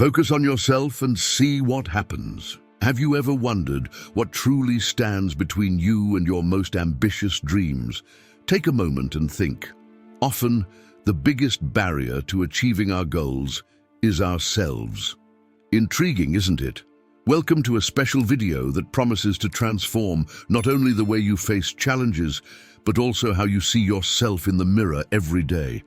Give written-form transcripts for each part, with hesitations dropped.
Focus on yourself and see what happens. Have you ever wondered what truly stands between you and your most ambitious dreams? Take a moment and think. Often, the biggest barrier to achieving our goals is ourselves. Intriguing, isn't it? Welcome to a special video that promises to transform not only the way you face challenges, but also how you see yourself in the mirror every day.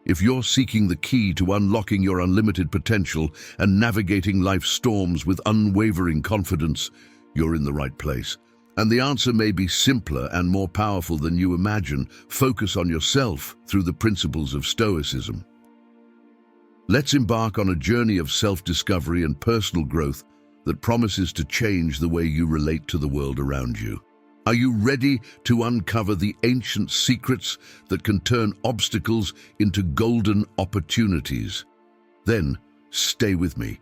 If you're seeking the key to unlocking your unlimited potential and navigating life's storms with unwavering confidence, you're in the right place. And the answer may be simpler and more powerful than you imagine. Focus on yourself through the principles of Stoicism. Let's embark on a journey of self-discovery and personal growth that promises to change the way you relate to the world around you. Are you ready to uncover the ancient secrets that can turn obstacles into golden opportunities? Then, stay with me,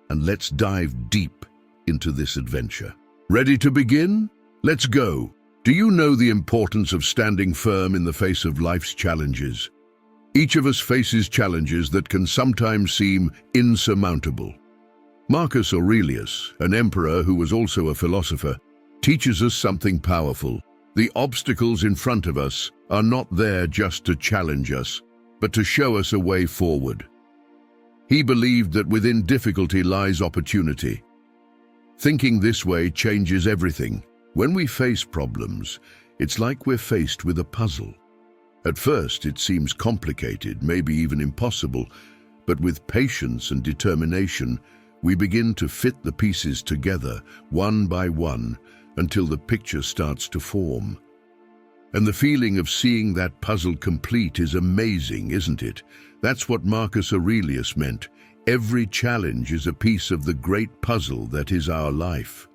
and let's dive deep into this adventure. Ready to begin? Let's go. Do you know the importance of standing firm in the face of life's challenges? Each of us faces challenges that can sometimes seem insurmountable. Marcus Aurelius, an emperor who was also a philosopher, teaches us something powerful. The obstacles in front of us are not there just to challenge us, but to show us a way forward. He believed that within difficulty lies opportunity. Thinking this way changes everything. When we face problems, it's like we're faced with a puzzle. At first, it seems complicated, maybe even impossible, but with patience and determination, we begin to fit the pieces together, one by one, until the picture starts to form. And the feeling of seeing that puzzle complete is amazing, isn't it? That's what Marcus Aurelius meant. Every challenge is a piece of the great puzzle that is our life.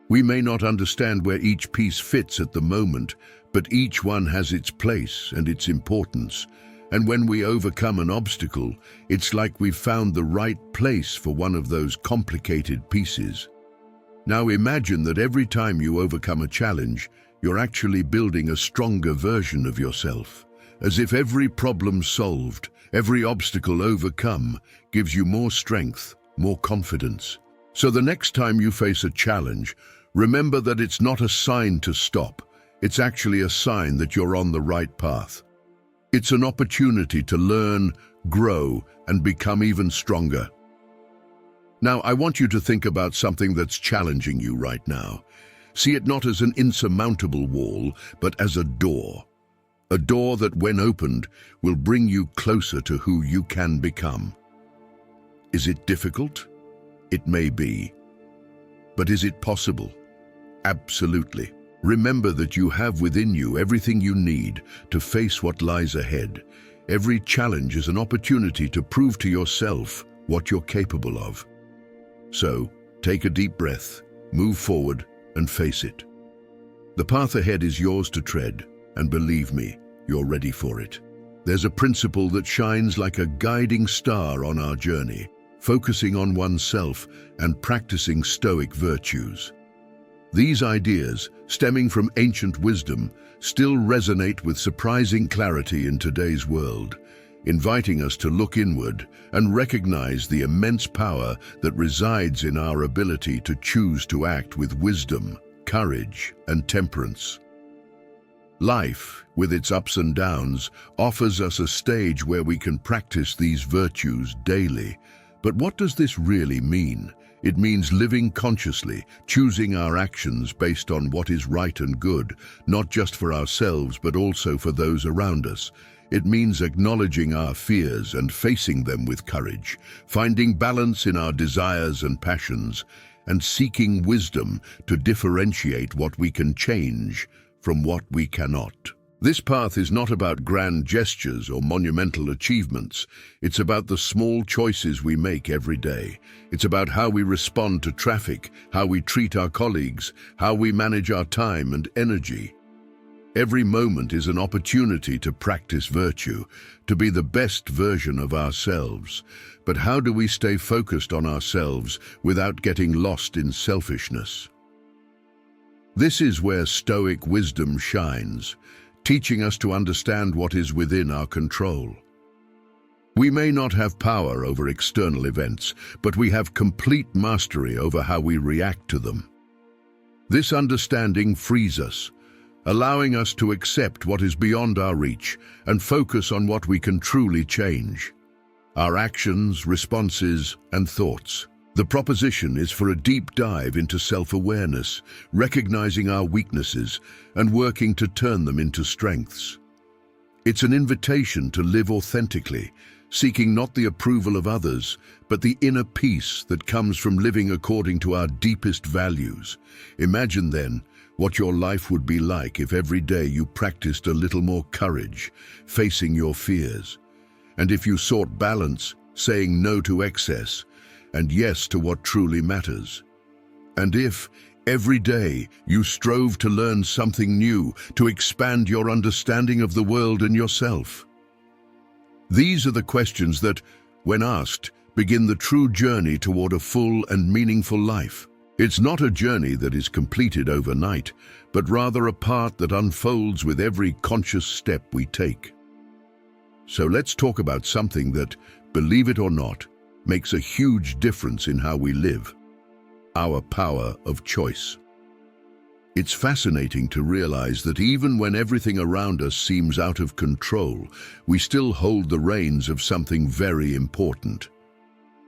We may not understand where each piece fits at the moment, but each one has its place and its importance. And when we overcome an obstacle, it's like we've found the right place for one of those complicated pieces. Now imagine that every time you overcome a challenge, you're actually building a stronger version of yourself. As if every problem solved, every obstacle overcome, gives you more strength, more confidence. So the next time you face a challenge, remember that it's not a sign to stop. It's actually a sign that you're on the right path. It's an opportunity to learn, grow, and become even stronger. Now, I want you to think about something that's challenging you right now. See it not as an insurmountable wall, but as a door. A door that, when opened, will bring you closer to who you can become. Is it difficult? It may be. But is it possible? Absolutely. Remember that you have within you everything you need to face what lies ahead. Every challenge is an opportunity to prove to yourself what you're capable of. So, take a deep breath, move forward, and face it. The path ahead is yours to tread, and believe me, you're ready for it. There's a principle that shines like a guiding star on our journey, focusing on oneself and practicing Stoic virtues. These ideas, stemming from ancient wisdom, still resonate with surprising clarity in today's world, inviting us to look inward and recognize the immense power that resides in our ability to choose to act with wisdom, courage, and temperance. Life, with its ups and downs, offers us a stage where we can practice these virtues daily. But what does this really mean? It means living consciously, choosing our actions based on what is right and good, not just for ourselves but also for those around us. It means acknowledging our fears and facing them with courage, finding balance in our desires and passions, and seeking wisdom to differentiate what we can change from what we cannot. This path is not about grand gestures or monumental achievements. It's about the small choices we make every day. It's about how we respond to traffic, how we treat our colleagues, how we manage our time and energy. Every moment is an opportunity to practice virtue, to be the best version of ourselves. But how do we stay focused on ourselves without getting lost in selfishness? This is where Stoic wisdom shines, teaching us to understand what is within our control. We may not have power over external events, but we have complete mastery over how we react to them. This understanding frees us, allowing us to accept what is beyond our reach and focus on what we can truly change: our actions, responses, and thoughts. The proposition is for a deep dive into self-awareness, recognizing our weaknesses and working to turn them into strengths. It's an invitation to live authentically, seeking not the approval of others, but the inner peace that comes from living according to our deepest values. Imagine then what your life would be like if every day you practiced a little more courage, facing your fears. And if you sought balance, saying no to excess, and yes to what truly matters. And if, every day, you strove to learn something new, to expand your understanding of the world and yourself. These are the questions that, when asked, begin the true journey toward a full and meaningful life. It's not a journey that is completed overnight, but rather a path that unfolds with every conscious step we take. So let's talk about something that, believe it or not, makes a huge difference in how we live: our power of choice. It's fascinating to realize that even when everything around us seems out of control, we still hold the reins of something very important: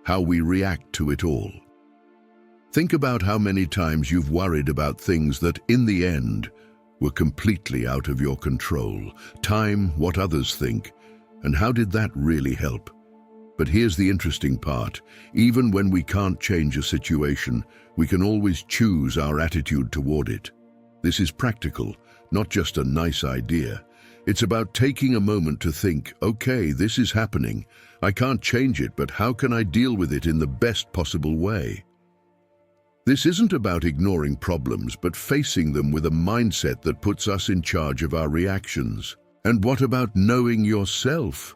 how we react to it all. Think about how many times you've worried about things that, in the end, were completely out of your control. Time, what others think, and how did that really help? But here's the interesting part: even when we can't change a situation, we can always choose our attitude toward it. This is practical, not just a nice idea. It's about taking a moment to think, okay, this is happening. I can't change it, but how can I deal with it in the best possible way? This isn't about ignoring problems, but facing them with a mindset that puts us in charge of our reactions. And what about knowing yourself?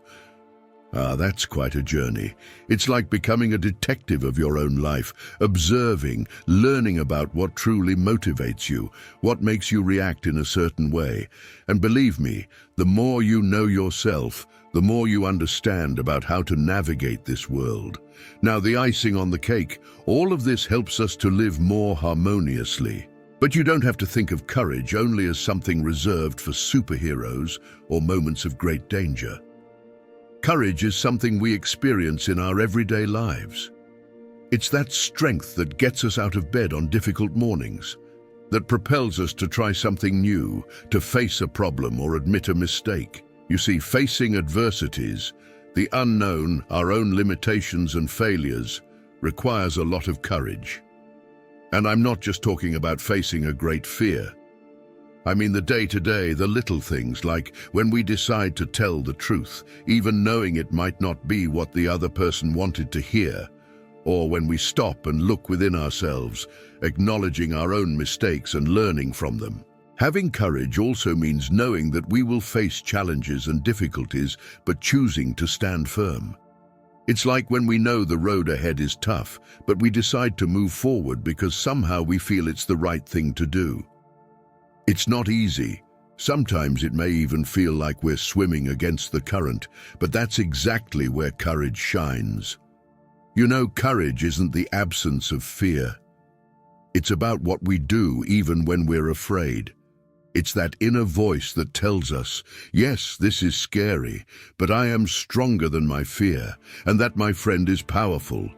That's quite a journey. It's like becoming a detective of your own life, observing, learning about what truly motivates you, what makes you react in a certain way. And believe me, the more you know yourself, the more you understand about how to navigate this world. Now, the icing on the cake, all of this helps us to live more harmoniously. But you don't have to think of courage only as something reserved for superheroes or moments of great danger. Courage is something we experience in our everyday lives. It's that strength that gets us out of bed on difficult mornings, that propels us to try something new, to face a problem or admit a mistake. You see, facing adversities, the unknown, our own limitations and failures, requires a lot of courage. And I'm not just talking about facing a great fear. I mean the day-to-day, the little things, like when we decide to tell the truth, even knowing it might not be what the other person wanted to hear, or when we stop and look within ourselves, acknowledging our own mistakes and learning from them. Having courage also means knowing that we will face challenges and difficulties, but choosing to stand firm. It's like when we know the road ahead is tough, but we decide to move forward because somehow we feel it's the right thing to do. It's not easy. Sometimes it may even feel like we're swimming against the current, but that's exactly where courage shines. You know, courage isn't the absence of fear. It's about what we do even when we're afraid. It's that inner voice that tells us, yes, this is scary, but I am stronger than my fear, and that, my friend, is powerful.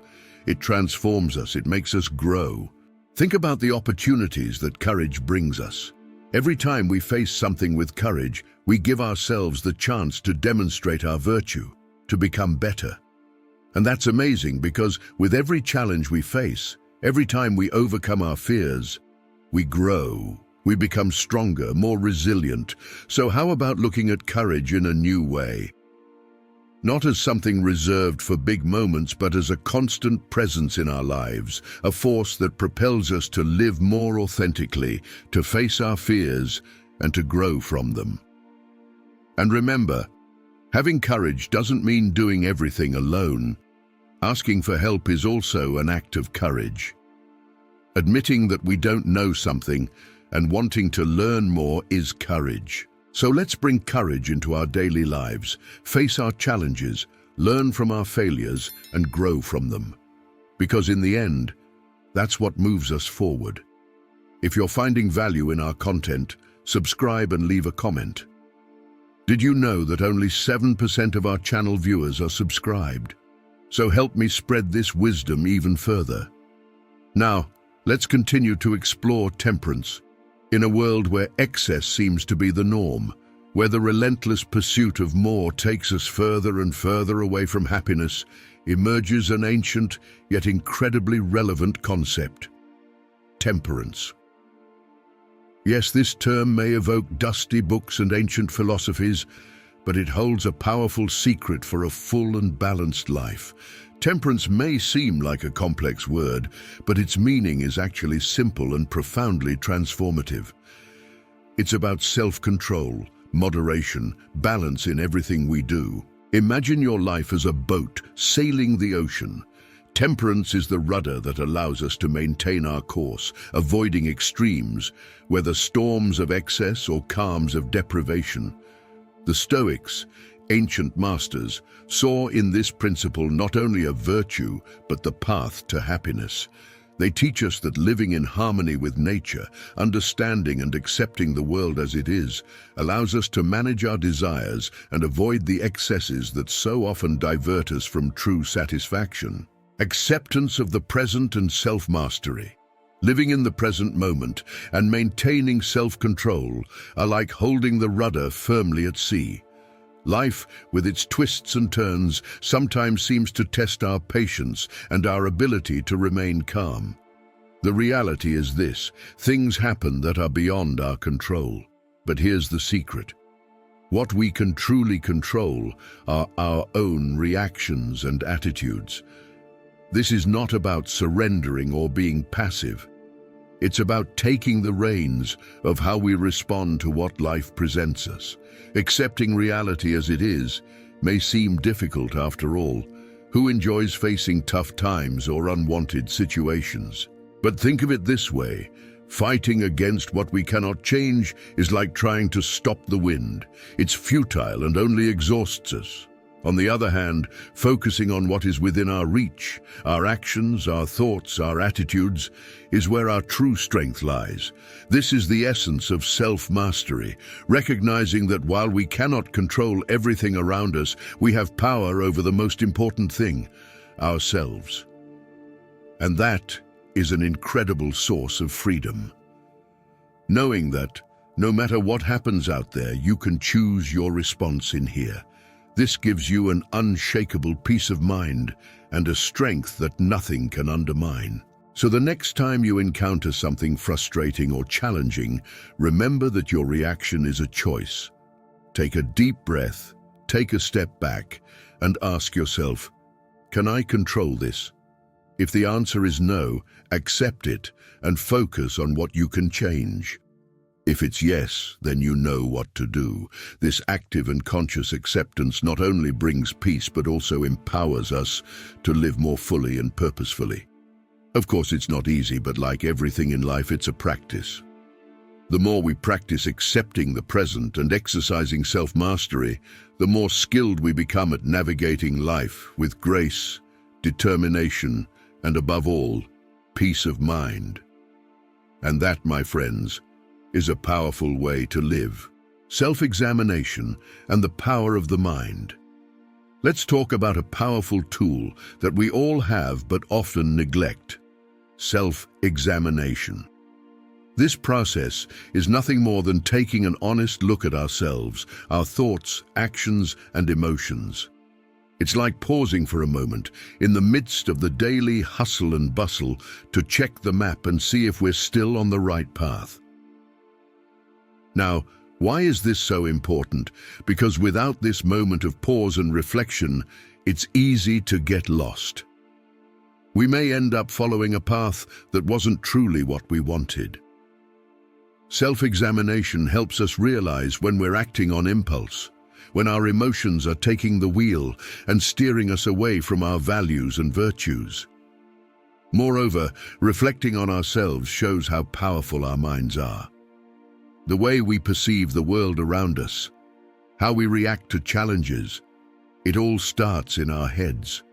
It transforms us, it makes us grow. Think about the opportunities that courage brings us. Every time we face something with courage, we give ourselves the chance to demonstrate our virtue, to become better. And that's amazing because with every challenge we face, every time we overcome our fears, we grow. We become stronger, more resilient. So how about looking at courage in a new way? Not as something reserved for big moments, but as a constant presence in our lives, a force that propels us to live more authentically, to face our fears, and to grow from them. And remember, having courage doesn't mean doing everything alone. Asking for help is also an act of courage. Admitting that we don't know something and wanting to learn more is courage. So let's bring courage into our daily lives, face our challenges, learn from our failures, and grow from them. Because in the end, that's what moves us forward. If you're finding value in our content, subscribe and leave a comment. Did you know that only 7% of our channel viewers are subscribed? So help me spread this wisdom even further. Now, let's continue to explore temperance. In a world where excess seems to be the norm, where the relentless pursuit of more takes us further and further away from happiness, emerges an ancient yet incredibly relevant concept: temperance. Yes, this term may evoke dusty books and ancient philosophies, but it holds a powerful secret for a full and balanced life. Temperance may seem like a complex word, but its meaning is actually simple and profoundly transformative. It's about self-control, moderation, balance in everything we do. Imagine your life as a boat sailing the ocean. Temperance is the rudder that allows us to maintain our course, avoiding extremes, whether storms of excess or calms of deprivation. The Stoics, ancient masters, saw in this principle not only a virtue, but the path to happiness. They teach us that living in harmony with nature, understanding and accepting the world as it is, allows us to manage our desires and avoid the excesses that so often divert us from true satisfaction. Acceptance of the present and self-mastery. Living in the present moment and maintaining self-control are like holding the rudder firmly at sea. Life, with its twists and turns, sometimes seems to test our patience and our ability to remain calm. The reality is this: things happen that are beyond our control. But here's the secret. What we can truly control are our own reactions and attitudes. This is not about surrendering or being passive. It's about taking the reins of how we respond to what life presents us. Accepting reality as it is may seem difficult after all. Who enjoys facing tough times or unwanted situations? But think of it this way: fighting against what we cannot change is like trying to stop the wind. It's futile and only exhausts us. On the other hand, focusing on what is within our reach, our actions, our thoughts, our attitudes, is where our true strength lies. This is the essence of self-mastery, recognizing that while we cannot control everything around us, we have power over the most important thing, ourselves. And that is an incredible source of freedom. Knowing that, no matter what happens out there, you can choose your response in here. This gives you an unshakable peace of mind and a strength that nothing can undermine. So the next time you encounter something frustrating or challenging, remember that your reaction is a choice. Take a deep breath, take a step back, and ask yourself, can I control this? If the answer is no, accept it and focus on what you can change. If it's yes, then you know what to do. This active and conscious acceptance not only brings peace but also empowers us to live more fully and purposefully. Of course, it's not easy, but like everything in life, it's a practice. The more we practice accepting the present and exercising self-mastery, the more skilled we become at navigating life with grace, determination, and above all, peace of mind. And that, my friends, is a powerful way to live. Self-examination and the power of the mind. Let's talk about a powerful tool that we all have but often neglect: self-examination. This process is nothing more than taking an honest look at ourselves, our thoughts, actions, and emotions. It's like pausing for a moment in the midst of the daily hustle and bustle to check the map and see if we're still on the right path. Now, why is this so important? Because without this moment of pause and reflection, it's easy to get lost. We may end up following a path that wasn't truly what we wanted. Self-examination helps us realize when we're acting on impulse, when our emotions are taking the wheel and steering us away from our values and virtues. Moreover, reflecting on ourselves shows how powerful our minds are. The way we perceive the world around us, how we react to challenges, It all starts in our heads.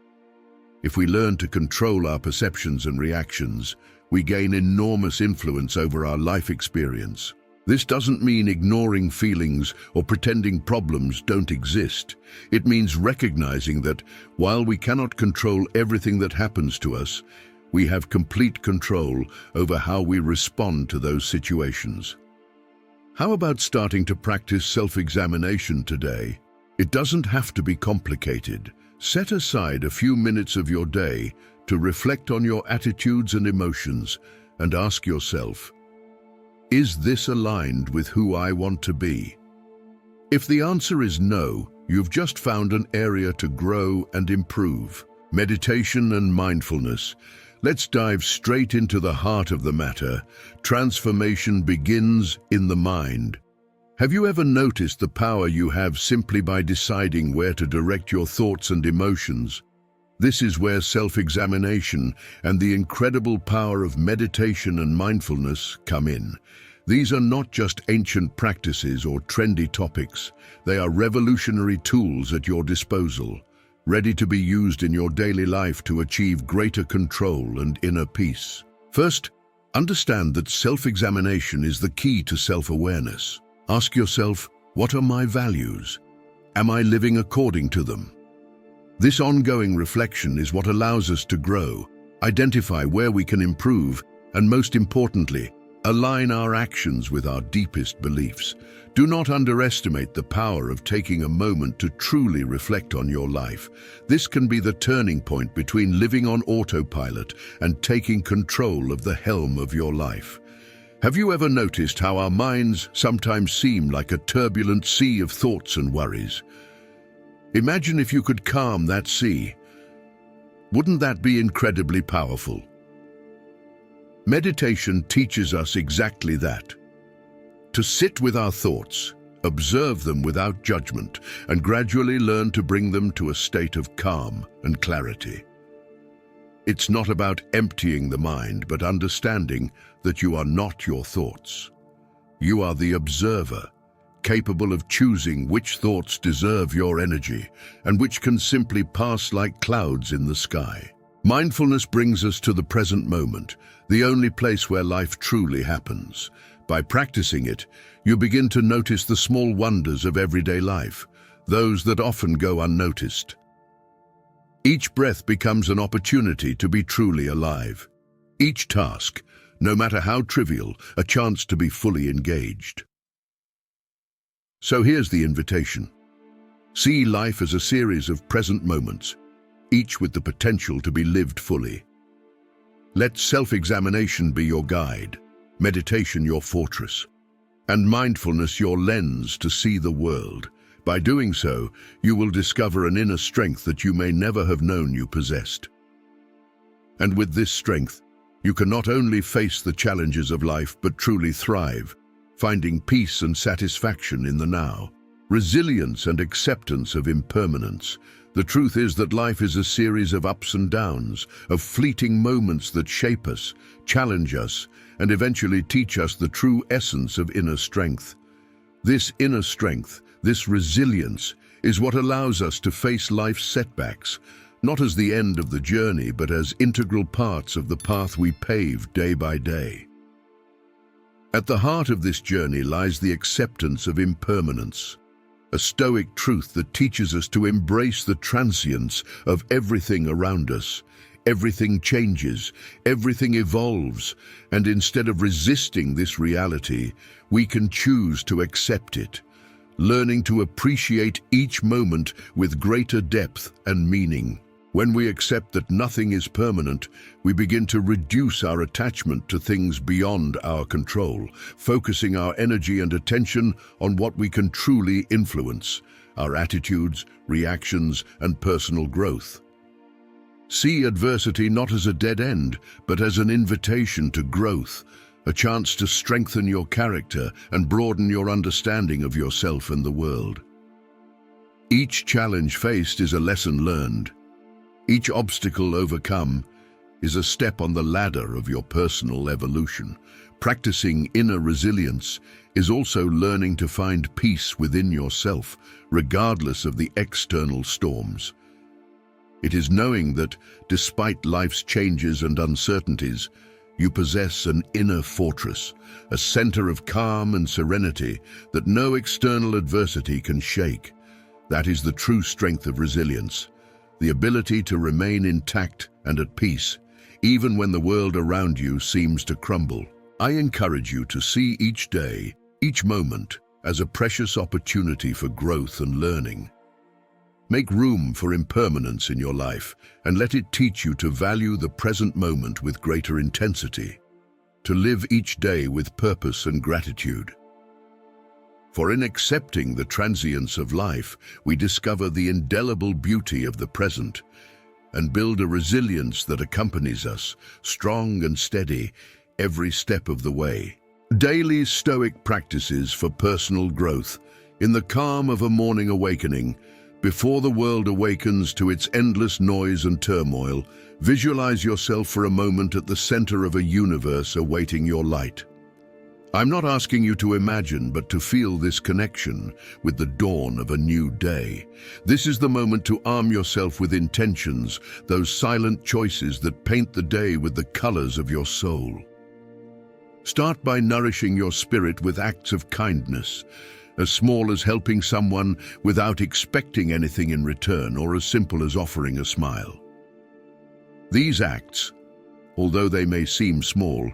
If we learn to control our perceptions and reactions, we gain enormous influence over our life experience. This doesn't mean ignoring feelings or pretending problems don't exist. It means recognizing that while we cannot control everything that happens to us, we have complete control over how we respond to those situations. How about starting to practice self-examination today? It doesn't have to be complicated. Set aside a few minutes of your day to reflect on your attitudes and emotions and ask yourself, is this aligned with who I want to be? If the answer is no, you've just found an area to grow and improve. Meditation and mindfulness. Let's dive straight into the heart of the matter. Transformation begins in the mind. Have you ever noticed the power you have simply by deciding where to direct your thoughts and emotions? This is where self-examination and the incredible power of meditation and mindfulness come in. These are not just ancient practices or trendy topics. They are revolutionary tools at your disposal, ready to be used in your daily life to achieve greater control and inner peace. First, understand that self-examination is the key to self-awareness. Ask yourself, what are my values? Am I living according to them? This ongoing reflection is what allows us to grow, identify where we can improve, and most importantly, align our actions with our deepest beliefs. Do not underestimate the power of taking a moment to truly reflect on your life. This can be the turning point between living on autopilot and taking control of the helm of your life. Have you ever noticed how our minds sometimes seem like a turbulent sea of thoughts and worries? Imagine if you could calm that sea. Wouldn't that be incredibly powerful? Meditation teaches us exactly that. To sit with our thoughts, observe them without judgment, and gradually learn to bring them to a state of calm and clarity. It's not about emptying the mind, but understanding that you are not your thoughts. You are the observer, capable of choosing which thoughts deserve your energy and which can simply pass like clouds in the sky. Mindfulness brings us to the present moment, the only place where life truly happens. By practicing it, you begin to notice the small wonders of everyday life, those that often go unnoticed. Each breath becomes an opportunity to be truly alive. Each task, no matter how trivial, a chance to be fully engaged. So here's the invitation. See life as a series of present moments, each with the potential to be lived fully. Let self-examination be your guide, meditation your fortress, and mindfulness your lens to see the world. By doing so, you will discover an inner strength that you may never have known you possessed. And with this strength, you can not only face the challenges of life, but truly thrive, finding peace and satisfaction in the now, resilience and acceptance of impermanence. The truth is that life is a series of ups and downs, of fleeting moments that shape us, challenge us, and eventually teach us the true essence of inner strength. This inner strength, this resilience, is what allows us to face life's setbacks, not as the end of the journey, but as integral parts of the path we pave day by day. At the heart of this journey lies the acceptance of impermanence, a Stoic truth that teaches us to embrace the transience of everything around us. Everything changes, everything evolves, and instead of resisting this reality, we can choose to accept it, learning to appreciate each moment with greater depth and meaning. When we accept that nothing is permanent, we begin to reduce our attachment to things beyond our control, focusing our energy and attention on what we can truly influence, our attitudes, reactions, and personal growth. See adversity not as a dead end, but as an invitation to growth, a chance to strengthen your character and broaden your understanding of yourself and the world. Each challenge faced is a lesson learned. Each obstacle overcome is a step on the ladder of your personal evolution. Practicing inner resilience is also learning to find peace within yourself, regardless of the external storms. It is knowing that, despite life's changes and uncertainties, you possess an inner fortress, a center of calm and serenity that no external adversity can shake. That is the true strength of resilience, the ability to remain intact and at peace, even when the world around you seems to crumble. I encourage you to see each day, each moment, as a precious opportunity for growth and learning. Make room for impermanence in your life and let it teach you to value the present moment with greater intensity, to live each day with purpose and gratitude. For in accepting the transience of life, we discover the indelible beauty of the present and build a resilience that accompanies us, strong and steady, every step of the way. Daily Stoic practices for personal growth. In the calm of a morning awakening, before the world awakens to its endless noise and turmoil, visualize yourself for a moment at the center of a universe awaiting your light. I'm not asking you to imagine, but to feel this connection with the dawn of a new day. This is the moment to arm yourself with intentions, those silent choices that paint the day with the colors of your soul. Start by nourishing your spirit with acts of kindness, as small as helping someone without expecting anything in return, or as simple as offering a smile. These acts, although they may seem small,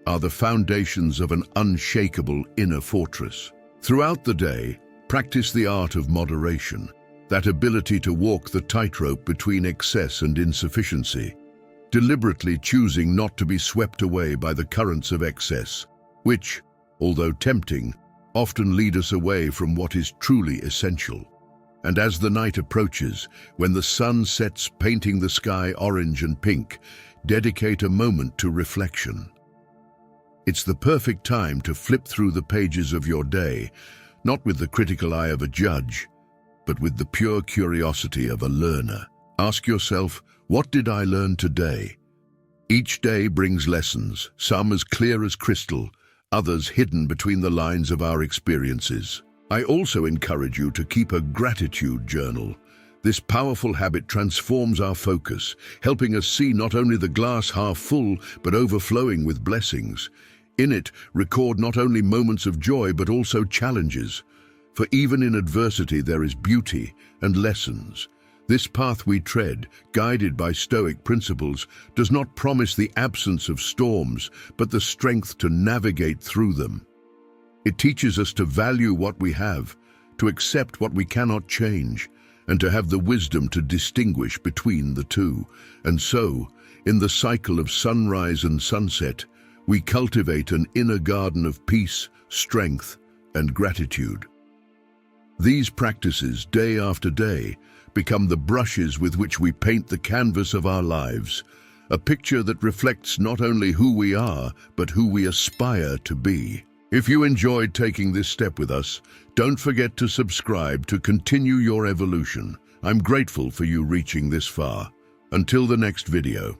are the foundations of an unshakable inner fortress. Throughout the day, practice the art of moderation, that ability to walk the tightrope between excess and insufficiency, deliberately choosing not to be swept away by the currents of excess, which, although tempting, often lead us away from what is truly essential. And as the night approaches, when the sun sets painting the sky orange and pink, dedicate a moment to reflection. It's the perfect time to flip through the pages of your day, not with the critical eye of a judge, but with the pure curiosity of a learner. Ask yourself, what did I learn today? Each day brings lessons, some as clear as crystal, others hidden between the lines of our experiences. I also encourage you to keep a gratitude journal. This powerful habit transforms our focus, helping us see not only the glass half full, but overflowing with blessings. In it, record not only moments of joy, but also challenges. For even in adversity, there is beauty and lessons. This path we tread, guided by Stoic principles, does not promise the absence of storms, but the strength to navigate through them. It teaches us to value what we have, to accept what we cannot change, and to have the wisdom to distinguish between the two. And so, in the cycle of sunrise and sunset, we cultivate an inner garden of peace, strength, and gratitude. These practices, day after day, become the brushes with which we paint the canvas of our lives, a picture that reflects not only who we are, but who we aspire to be. If you enjoyed taking this step with us, don't forget to subscribe to continue your evolution. I'm grateful for you reaching this far. Until the next video.